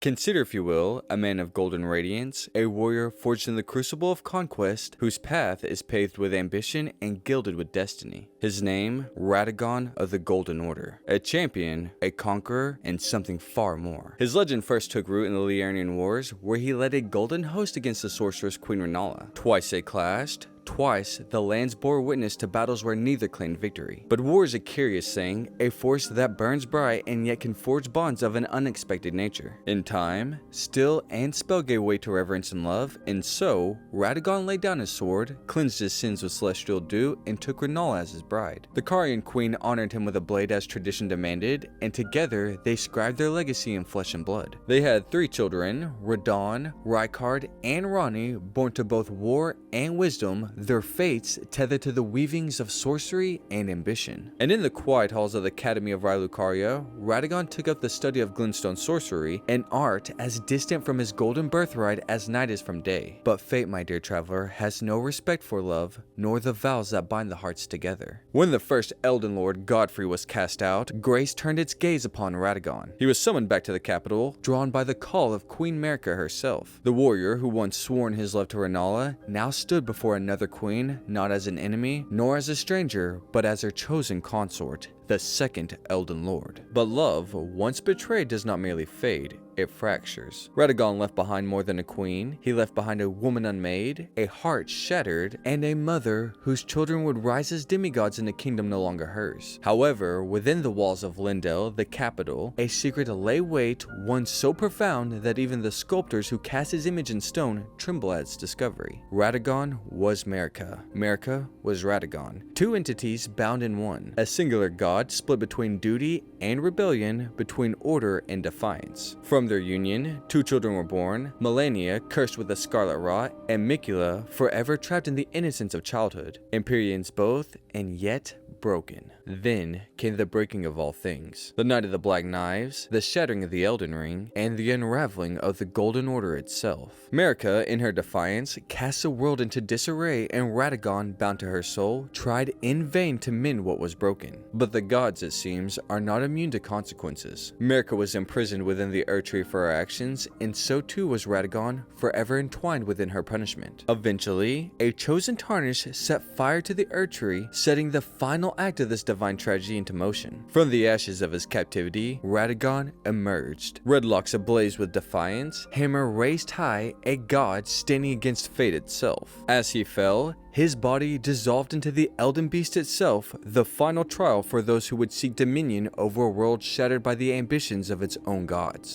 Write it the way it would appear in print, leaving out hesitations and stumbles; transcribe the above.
Consider, if you will, a man of golden radiance, a warrior forged in the crucible of conquest, whose path is paved with ambition and gilded with destiny. His name, Radagon of the Golden Order. A champion, a conqueror, and something far more. His legend first took root in the Liurnian Wars, where he led a golden host against the sorceress Queen Rennala. Twice they clashed. Twice, the lands bore witness to battles where neither claimed victory. But war is a curious thing, a force that burns bright and yet can forge bonds of an unexpected nature. In time, skill and spell gave way to reverence and love, and so, Radagon laid down his sword, cleansed his sins with celestial dew, and took Rennala as his bride. The Carian Queen honored him with a blade as tradition demanded, and together they scribed their legacy in flesh and blood. They had 3 children, Radagon, Rykard, and Rani, born to both war and wisdom, their fates tethered to the weavings of sorcery and ambition. And in the quiet halls of the Academy of Lucaria, Radagon took up the study of glintstone sorcery, an art as distant from his golden birthright as night is from day. But fate, my dear traveler, has no respect for love, nor the vows that bind the hearts together. When the first Elden Lord Godfrey was cast out, grace turned its gaze upon Radagon. He was summoned back to the capital, drawn by the call of Queen Marika herself. The warrior who once sworn his love to Rennala now stood before another queen, not as an enemy, nor as a stranger, but as her chosen consort, the second Elden Lord. But love, once betrayed, does not merely fade, it fractures. Radagon left behind more than a queen. He left behind a woman unmade, a heart shattered, and a mother whose children would rise as demigods in a kingdom no longer hers. However, within the walls of Lindell, the capital, a secret lay wait, one so profound that even the sculptors who cast his image in stone tremble at its discovery. Radagon was Marika. Marika was Radagon. 2 entities bound in one. A singular god split between duty and rebellion, between order and defiance. From their union, 2 children were born, Melania, cursed with the scarlet rot, and Mikula, forever trapped in the innocence of childhood. Empyreans both, and yet broken. Then came the breaking of all things. The Night of the Black Knives, the shattering of the Elden Ring, and the unraveling of the Golden Order itself. Marika, in her defiance, cast the world into disarray, and Radagon, bound to her soul, tried in vain to mend what was broken. But the gods, it seems, are not immune to consequences. Marika was imprisoned within the Erdtree for her actions, and so too was Radagon, forever entwined within her punishment. Eventually, a chosen tarnish set fire to the Erdtree, setting the final act of this divine tragedy into motion. From the ashes of his captivity, Radagon emerged. Red locks ablaze with defiance, hammer raised high, a god standing against fate itself. As he fell, his body dissolved into the Elden Beast itself, the final trial for those who would seek dominion over a world shattered by the ambitions of its own gods.